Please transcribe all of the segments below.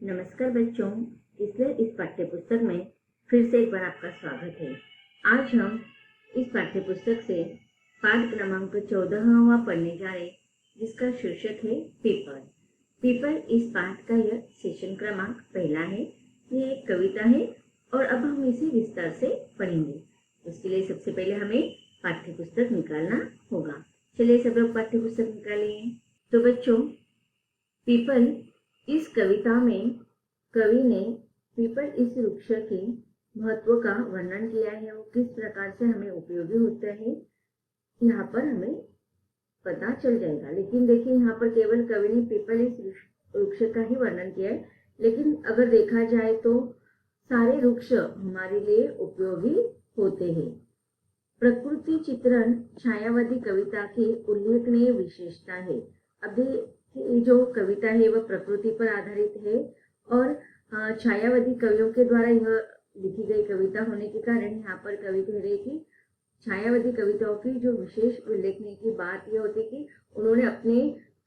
नमस्कार बच्चों, इसलिए इस पाठ्य पुस्तक में फिर से एक बार आपका स्वागत है। आज हम इस पाठ्य पुस्तक से पाठ क्रमांक 14वां पढ़ने जा रहे, जिसका शीर्षक है पीपल। पीपल इस पाठ का यह सेशन क्रमांक पहला है। ये एक कविता है और अब हम इसे विस्तार से पढ़ेंगे। उसके लिए सबसे पहले हमें पाठ्य पुस्तक निकालना होगा। चलिए सब लोग पाठ्य पुस्तक निकालिए। तो बच्चों, पीपल इस कविता में कवि ने पीपल इस वृक्ष के महत्व का वर्णन किया है। वो किस प्रकार से हमें उपयोगी होता है यहाँ पर हमें पता चल जाएगा। लेकिन देखिए, यहाँ पर केवल कवि ने पीपल इस वृक्ष का ही वर्णन किया है, लेकिन अगर देखा जाए तो सारे वृक्ष हमारे लिए उपयोगी होते हैं। प्रकृति चित्रण छायावादी कविता की उल्लेखनीय विशेषता है। अब ये जो कविता है वह प्रकृति पर आधारित है और छायावादी कवियों के द्वारा यह लिखी गई कविता होने के कारण यहाँ पर कवि कह रहे कि छायावादी कविताओं की जो विशेष उल्लेखनीय की बात यह होती है कि उन्होंने अपने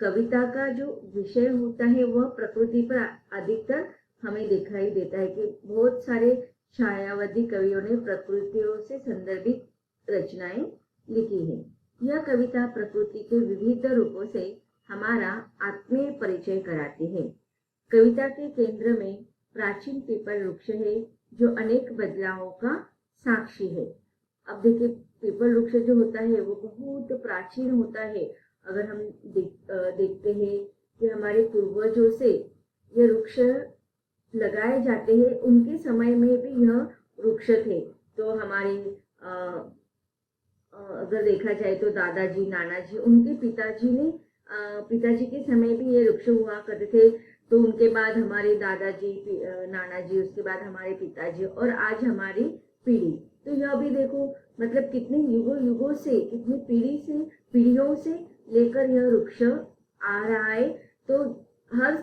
कविता का जो विषय होता है वह प्रकृति पर अधिकतर हमें दिखाई देता है कि बहुत सारे छायावादी कवियों ने प्रकृतियों से संदर्भित रचनाएं लिखी है। यह कविता प्रकृति के विविध रूपों से हमारा आत्मीय परिचय कराती है। कविता के केंद्र में प्राचीन पीपल वृक्ष है जो अनेक बदलावों का साक्षी है। अब देखिए, पीपल वृक्ष जो होता है वो बहुत प्राचीन होता है। अगर हम देखते हैं कि हमारे पूर्वजों से ये वृक्ष लगाए जाते हैं, उनके समय में भी यह वृक्ष थे। तो हमारे अगर देखा जाए तो दादाजी, नानाजी, उनके पिताजी के समय भी ये वृक्ष हुआ करते थे। तो उनके बाद हमारे दादाजी, नानाजी, उसके बाद हमारे पिताजी और आज हमारी पीढ़ी। तो यह भी देखो, मतलब कितने युगों से, कितनी पीढ़ियों से लेकर यह वृक्ष आ रहा है। तो हर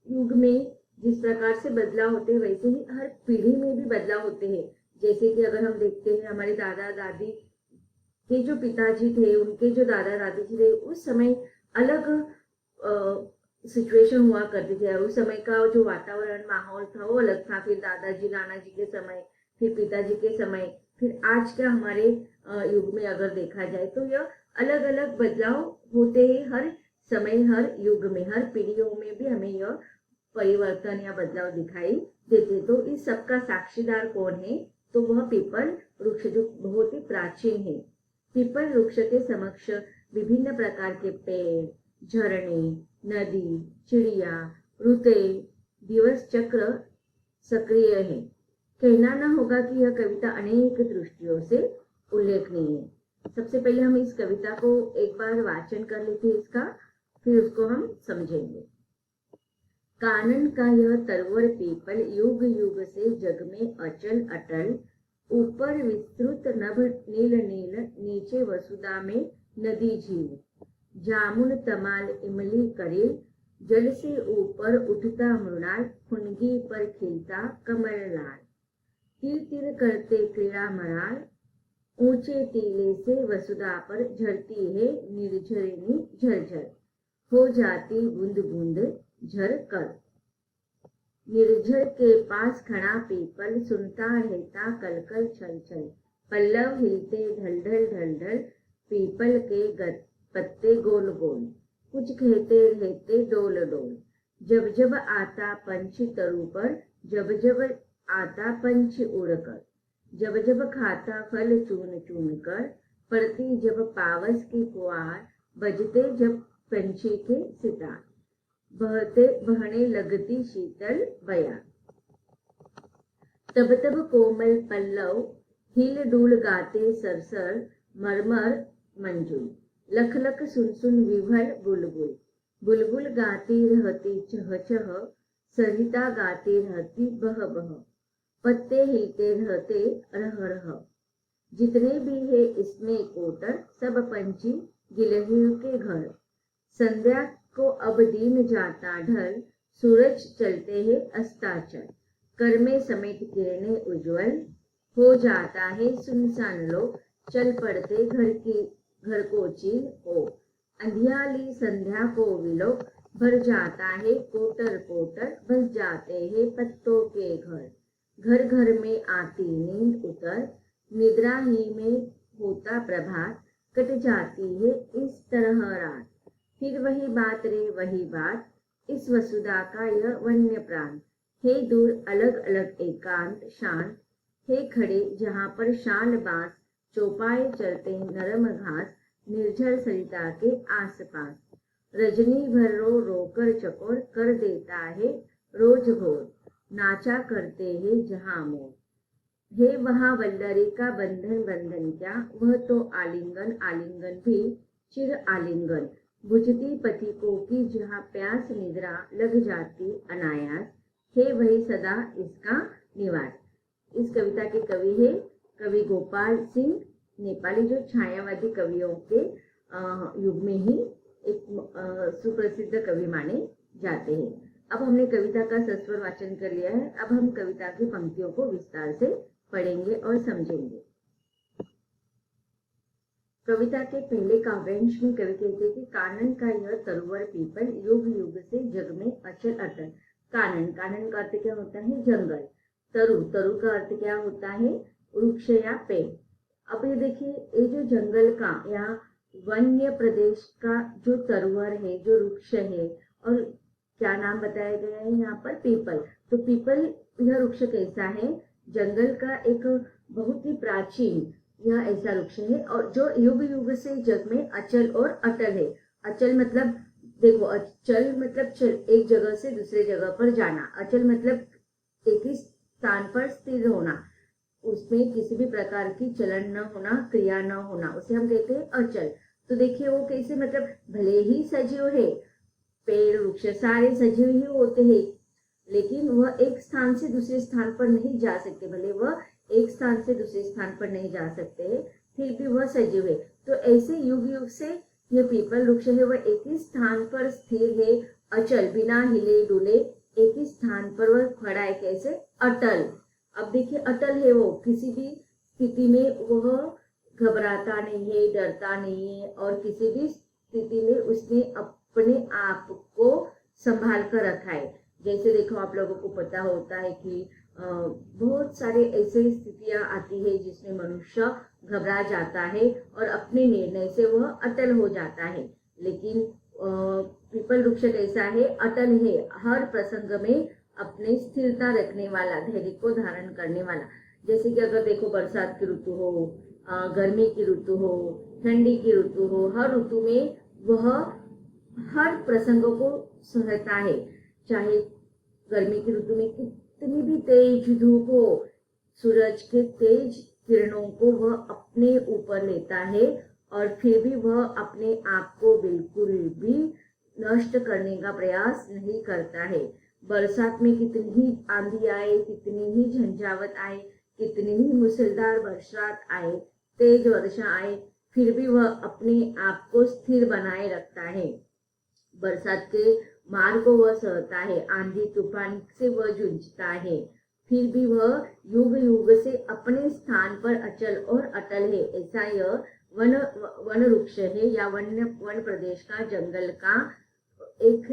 युग में जिस प्रकार से बदलाव होते हैं वैसे ही हर पीढ़ी में भी बदलाव होते हैं। जैसे कि अगर हम देखते हैं हमारे दादा दादी के जो पिताजी थे, उनके जो दादा दादी थे, उस समय अलग सिचुएशन हुआ करती थी। उस समय का जो वातावरण, माहौल था वो अलग था। फिर दादाजी, नानाजी के समय, फिर पिताजी के समय, फिर आज का हमारे युग में अगर देखा जाए तो यह अलग अलग बदलाव होते हैं हर समय, हर युग में, हर पीढ़ियों में भी हमें यह परिवर्तन या बदलाव दिखाई देते। तो इस सबका साक्षीदार कौन है? तो वह पीपल वृक्ष जो बहुत ही प्राचीन है। पीपल वृक्ष के समक्ष विभिन्न प्रकार के पेड़, झरने, नदी, चिड़िया, ऋतु, दिवस चक्र सक्रिय है। कहना न होगा कि यह कविता अनेक दृष्टियों से उल्लेखनीय है। सबसे पहले हम इस कविता को एक बार वाचन कर लेते हैं इसका, फिर उसको हम समझेंगे। कानन का यह तरवर पीपल युग युग से जग में अचल अटल, ऊपर विस्तृत नभ नील नील, नीचे वसुधा में नदी झील, जामुन तमाल इमली करेल, जल से ऊपर उठता मृणाल, फुनगी पर खिलता कमल लाल, तिर तिर करते क्रीड़ा मराल, ऊंचे टीले से वसुधा पर झरती है निर्झरिणी झरझर, हो जाती बूंद बूंद झर कर। निर्झर के पास खड़ा पीपल सुनता रहता कलकल छल छल, पल्लव हिलते ढलढल ढलढल, पीपल के पत्ते गोल गोल, कुछ कहते रहते डोल डोल, जब जब आता पंछी तरु पर, जब जब आता पंछी उड़कर, जब जब खाता फल चून चून कर, पड़ती जब पावस की फुहार, बजते जब पंछी के सितार, बहने लगती शीतल बयार, तब तब कोमल पल्लव हिल डुल गाते सरसर, मरमर मंजुल, लख लख सुन सुन विभल बुलबुल, बुलबुल गाती रहती चह चह, सरिता गाती रहती बह बह, पत्ते हिलते रहते रह रह, जितने भी है इसमें कोटर, सब पंछी गिलहरियों के घर, संध्या को अब दिन जाता ढल, सूरज चलते हैं अस्ताचल, कर में समेट किरणें उज्जवल, हो जाता है सुनसान लोग, चल पड़ते घर को चील हो, अंधियाली संध्या को विलोक, भर जाता है पोटर पोटर, बस जाते हैं पत्तों के घर। घर घर में आती नींद उतर, निद्रा ही में होता प्रभात, कट जाती है इस तरह रात। फिर वही बात रे वही बात, इस वसुधा का यह वन्य प्राण। हे दूर अलग अलग एकांत शांत, हे खड़े जहाँ पर शाल बांस, चौपाए चलते नरम घास, निर्झर सरिता के आसपास। रजनी भर रो रोकर चकोर, कर देता है रोज भोर, नाचा करते हैं जहाँ मोर। हे वहाँ वल्लरी का बंधन बंधन क्या, वह तो आलिंगन आलिंगन भी चिर आलिंगन। बुझती पथिकों की जहाँ प्यास, निद्रा लग जाती अनायास, हे वही सदा इसका निवास। इस कविता के कवि है कवि गोपाल सिंह, नेपाली, जो छायावादी कवियों के युग में ही एक सुप्रसिद्ध कवि माने जाते हैं। अब हमने कविता का सस्वर वाचन कर लिया है। अब हम कविता की पंक्तियों को विस्तार से पढ़ेंगे और समझेंगे। कविता के पहले काव्यांश में कवि कहते हैं कि कानन का यह तरुवर पीपल, युग युग से जग में अचल अटल। कानन, कानन का अर्थ क्या होता है? जंगल। तरु, तरु का अर्थ क्या होता है? वृक्ष या पेड़। अब ये देखिए, ये जो जंगल का या वन्य प्रदेश का जो तरुवर है, जो वृक्ष है, और क्या नाम बताया गया है यहाँ पर? पीपल। तो पीपल यह वृक्ष कैसा है? जंगल का एक बहुत ही प्राचीन यह ऐसा वृक्ष है, और जो युग युग से जग में अचल और अटल है। अचल मतलब देखो, अचल मतलब चल, एक जगह से दूसरे जगह पर जाना। अचल मतलब एक ही स्थान पर स्थिर होना, उसमें किसी भी प्रकार की चलन न होना, क्रिया न होना, उसे हम कहते हैं अचल। तो देखिए वो कैसे, मतलब भले ही सजीव है, पेड़ वृक्ष सारे सजीव ही होते हैं, लेकिन वह एक स्थान से दूसरे स्थान पर नहीं जा सकते। भले वह एक स्थान से दूसरे स्थान पर नहीं जा सकते, फिर भी वह सजीव है। तो ऐसे युग युग से यह पीपल वृक्ष है, वह एक ही स्थान पर स्थिर है, अचल, बिना हिले डुले एक ही स्थान पर वह खड़ा है। कैसे? अटल। अब देखिए, अटल है वो, किसी भी स्थिति में वह घबराता नहीं है, डरता नहीं है, और किसी भी स्थिति में उसने अपने आप को संभाल कर रखा है। जैसे देखो, आप लोगों को पता होता है कि बहुत सारे ऐसे स्थितियां आती है जिसमें मनुष्य घबरा जाता है और अपने निर्णय से वह अटल हो जाता है। लेकिन पीपल वृक्ष कैसा है? अटल है, हर प्रसंग में अपने स्थिरता रखने वाला, धैर्य को धारण करने वाला। जैसे कि अगर देखो, बरसात की ऋतु हो, गर्मी की ऋतु हो, ठंडी की ऋतु हो, हर ऋतु में वह हर प्रसंगों को सहता है। चाहे गर्मी की ऋतु में कितनी भी तेज धूप हो, सूरज के तेज किरणों को वह अपने ऊपर लेता है, और फिर भी वह अपने आप को बिल्कुल भी नष्ट करने का प्रयास नहीं करता है। बरसात में कितनी ही आंधी आए, कितनी ही झंझावत आए, कितनी ही मुसलधार बरसात आए, तेज वर्षा आए, फिर भी वह अपने आप को स्थिर बनाए रखता है। बरसात के मार को वह सहता है, आंधी तूफान से वह जूझता है, फिर भी वह युग युग से अपने स्थान पर अचल और अटल है। ऐसा यह वन वृक्ष है, या वन प्रदेश का, जंगल का एक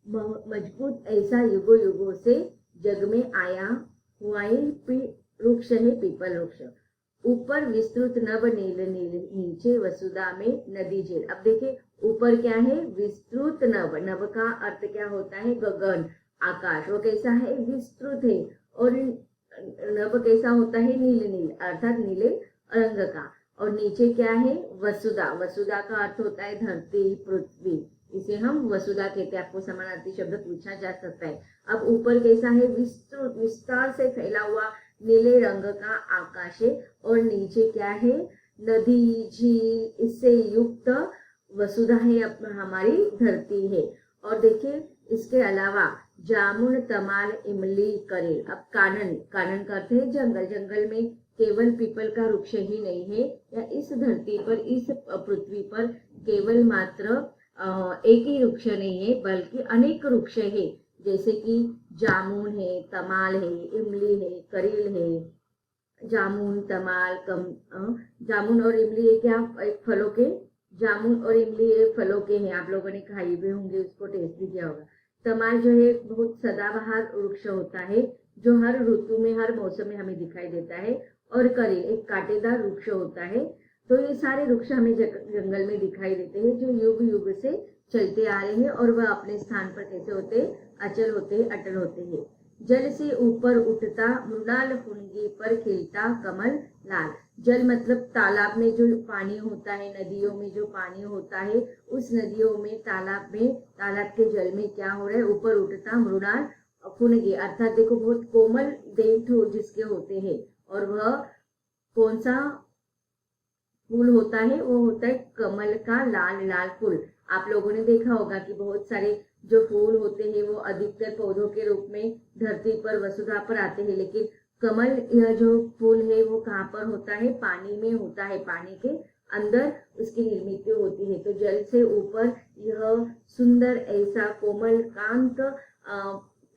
मजबूत ऐसा युगों युगों से जग में आया हुआ वृक्ष है पीपल वृक्ष। ऊपर विस्तृत नभ नील नील, नीचे वसुधा में नदी झील। अब देखिए, ऊपर क्या है? विस्तृत नभ। नभ का अर्थ क्या होता है? गगन, आकाश। वो कैसा है? विस्तृत है। और नभ कैसा होता है? नील नील, अर्थात नीले रंग का। और नीचे क्या है? वसुधा। वसुधा का अर्थ होता है धरती, पृथ्वी, इसे हम वसुधा कहते हैं। आपको समानार्थी शब्द पूछा जा सकता है। अब ऊपर कैसा है? विस्तृत, विस्तार से फैला हुआ नीले रंग का आकाश है, और नीचे क्या है? नदी, झील, इससे युक्त वसुधा है, हमारी धरती है। और देखिए, इसके अलावा जामुन, तमाल, इमली, करेल। अब कानन, कानन का अर्थ है जंगल। जंगल में केवल पीपल का वृक्ष ही नहीं है, या इस धरती पर, इस पृथ्वी पर केवल मात्र एक ही वृक्ष नहीं है, बल्कि अनेक वृक्ष है। जैसे कि जामुन है, तमाल है, इमली है, करेल है। जामुन, तमाल, जामुन और इमली, ये क्या? एक फलों के जामुन और इमली ये फलों के हैं, आप लोगों ने खाई भी होंगे, उसको टेस्ट भी किया होगा। तमार जो है बहुत सदाबहार वृक्ष होता है, जो हर ऋतु में हर मौसम में हमें दिखाई देता है। और करेल एक कांटेदार वृक्ष होता है। तो ये सारे वृक्ष हमें जंगल में दिखाई देते हैं, जो युग युग से चलते आ रहे हैं और वह अपने स्थान पर कैसे होते हैं, अचल होते हैं, अटल होते हैं। जल से ऊपर उठता मृणाल फुनगी पर खिलता कमल लाल। जल मतलब तालाब में जो पानी होता है, नदियों में जो पानी होता है, उस नदियों में तालाब के जल में क्या हो रहा है, ऊपर उठता मृणाल फुनगी, अर्थात देखो बहुत कोमल देठ हो जिसके होते हैं। और वह कौन सा फूल होता है, वो होता है कमल का लाल लाल फूल। आप लोगों ने देखा होगा कि बहुत सारे जो फूल होते हैं वो अधिकतर पौधों के रूप में धरती पर वसुधा पर आते हैं, लेकिन कमल यह जो फूल है वो कहाँ पर होता है, पानी में होता है, पानी के अंदर उसकी निर्मित होती है। तो जल से ऊपर यह सुंदर ऐसा कोमल कांत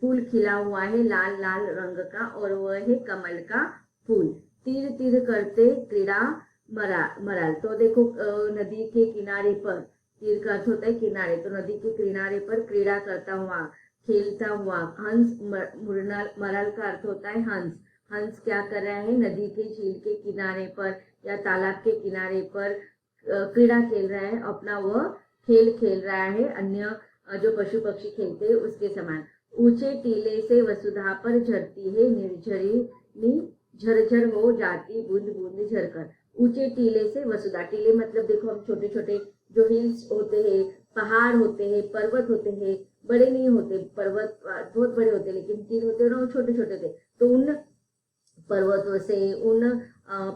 फूल खिला हुआ है लाल लाल रंग का, और वह है कमल का फूल। तीर तीर करते क्रीड़ा मराल। तो देखो नदी के किनारे पर, तीर का अर्थ होता है किनारे, तो नदी के किनारे पर क्रीड़ा करता हुआ, खेलता हुआ हंस, मराल का अर्थ होता है हंस। हंस क्या कर रहा है, नदी के झील के किनारे पर या तालाब के किनारे पर क्रीड़ा खेल रहा है, अपना वह खेल खेल रहा है, अन्य जो पशु पक्षी खेलते हैं उसके समान। ऊंचे टीले से वसुधा पर झरती है निर्झरी झरझर हो जाती बूंद बूंद झरकर। ऊंचे टीले से वसुधा, टीले मतलब देखो हम छोटे छोटे जो हिल्स होते हैं, पहाड़ होते हैं, पर्वत होते हैं, बड़े नहीं होते पर्वत, बहुत बड़े होते लेकिन टील होते हैं ना, वो छोटे छोटे थे। तो उन पर्वतों से, उन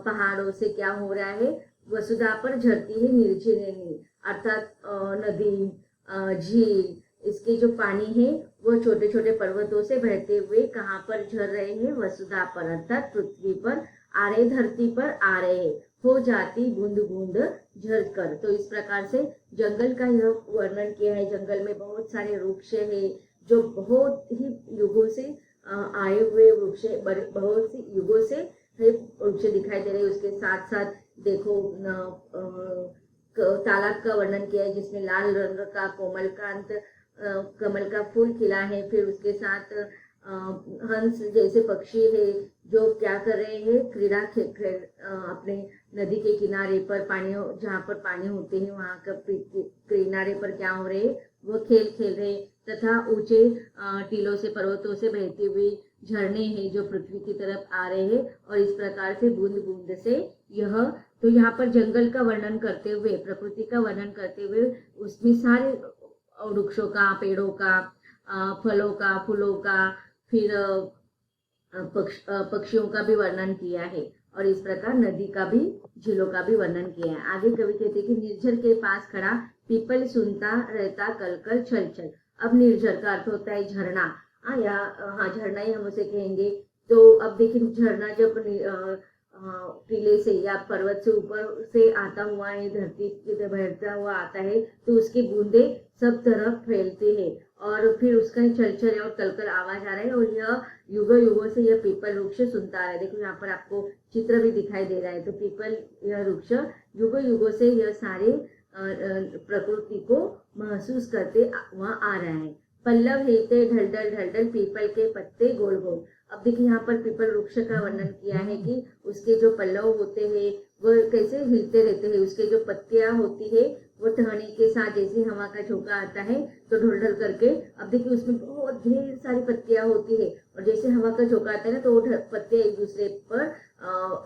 पहाड़ों से क्या हो रहा है, वसुधा पर झरती है निर्झरिणी, अर्थात नदी, झील, इसके जो पानी है वो छोटे छोटे पर्वतों से बहते हुए कहाँ पर झर रहे हैं, वसुधा पर, अर्थात पृथ्वी पर आ रहे, धरती पर आ रहे हैं, हो जाती बूंद बूंद झर कर। तो इस प्रकार से जंगल का यह वर्णन किया है। जंगल में बहुत सारे वृक्ष है जो बहुत ही युगों से आए हुए वृक्ष, बहुत सी युगों से वृक्ष दिखाई दे रहे हैं। उसके साथ साथ देखो तालाब का वर्णन किया है जिसमें लाल रंग का कोमलकांत कमल का फूल खिला है। फिर उसके साथ हंस जैसे पक्षी है जो क्या कर रहे हैं, क्रीड़ा अपने नदी के किनारे पर, पानी जहाँ पर पानी होते हैं वहां का किनारे पर क्या हो रहे हैं, वो खेल खेल रहे। तथा ऊंचे टीलों से, पर्वतों से बहती हुई झरने हैं जो पृथ्वी की तरफ आ रहे हैं, और इस प्रकार से बूंद बूंद से यह, तो यहाँ पर जंगल का वर्णन करते हुए, प्रकृति का वर्णन करते हुए उसमें सारे वृक्षों का, पेड़ों का, फलों का, फूलों का, फिर पक्षियों का भी वर्णन किया है, और इस प्रकार नदी का भी, झीलों का भी वर्णन किया है। आगे कवि कहते हैं कि निर्झर के पास खड़ा पीपल सुनता रहता कल कल छल छल। अब निर्झर का अर्थ होता है झरना, हाँ झरना ही हम उसे कहेंगे। तो अब देखिए झरना जब टीले से या पर्वत से ऊपर से आता हुआ है, धरती की तरफ बहता हुआ आता है, तो उसकी बूंदे सब तरफ फैलते हैं, और फिर उसका चलचल और कलकल आवाज आ रहा है, और यह युगों युगों से यह पीपल वृक्ष सुनता आ रहा है। देखो यहाँ पर आपको चित्र भी दिखाई दे रहा है। तो पीपल, यह वृक्ष युगों युगों से यह सारे प्रकृति को महसूस करते वहां आ रहा है। पल्लव हिलते ढलढल ढलढल पीपल के पत्ते गोल गोल। अब देखिए यहाँ पर पीपल वृक्ष का वर्णन किया है कि उसके जो पल्लव होते हैं वो कैसे हिलते रहते हैं, उसके जो पत्तियां होती है वो टहनी के साथ जैसे हवा का झोंका आता है तो ढल ढल करके, अब देखिए उसमें बहुत ढेर सारी पत्तियां होती है, और जैसे हवा का झोंका आता है ना तो वो पत्तियां एक दूसरे पर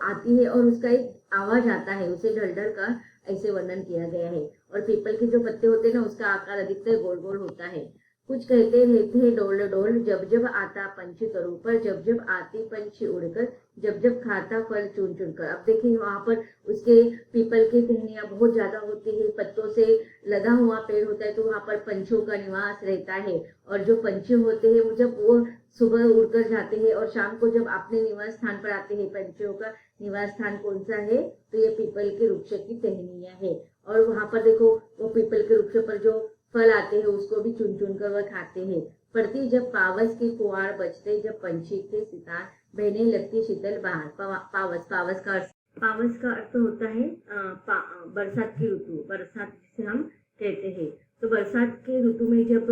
आती है और उसका एक आवाज आता है, उसे ढल ढल का ऐसे वर्णन किया गया है। और पीपल के जो पत्ते होते हैं ना उसका आकार अधिकतर गोल गोल होता है। कुछ कहते रहते हैं डोल डोल, जब जब आता पंछी तरू पर, जब जब आती पंछी उड़कर, जब जब खाता फल चुन चुन कर। अब देखिए वहां पर उसके पीपल की टहनियां बहुत ज्यादा होती है, पत्तों से लदा हुआ पेड़ होता है, तो वहां पर पंछियों का निवास रहता है। और जो पंछी होते हैं वो जब वो सुबह उड़कर जाते हैं और शाम को जब अपने निवास स्थान पर आते हैं, पंछियों का निवास स्थान कौन सा है, तो ये पीपल के वृक्ष की टहनियां है। और वहां पर देखो वो पीपल के वृक्ष पर जो फल आते हैं उसको भी चुन चुन कर वह खाते हैं। पड़ती जब पावस के कुआर बजते, जब पंछी के सितार बहने लगती शीतल बहार। पावस, पावस का पावस का अर्थ होता है बरसात की ऋतु, बरसात जिसे हम कहते हैं। तो बरसात के ऋतु में जब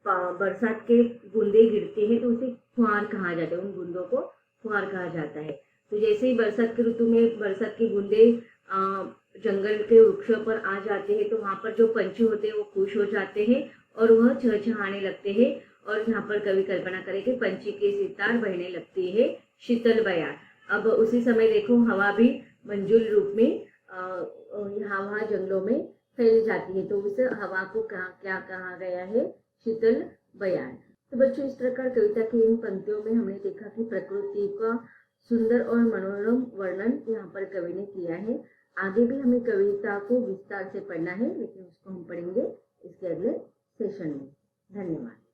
बरसात के बूंदे गिरती है तो उसे फुहार कहा जाता है, उन बूंदों को फुहार कहा जाता है। तो जैसे ही बरसात के ऋतु में बरसात की बूंदे जंगल के वृक्षों पर आ जाते हैं तो वहां पर जो पंछी होते हैं वो खुश हो जाते हैं और वह चहचहाने लगते हैं। और यहाँ पर कवि कल्पना करे कि पंछी के सितार बहने लगती है शीतल बयार। अब उसी समय देखो हवा भी मंजुल रूप में यहाँ वहाँ जंगलों में फैल जाती है, तो उस हवा को क्या कहा गया है? शीतल बयान। तो बच्चों, इस प्रकार कविता की इन पंक्तियों में हमने देखा कि प्रकृति का सुंदर और मनोरम वर्णन यहाँ पर कवि ने किया है। आगे भी हमें कविता को विस्तार से पढ़ना है, लेकिन उसको हम पढ़ेंगे इसके अगले सेशन में। धन्यवाद।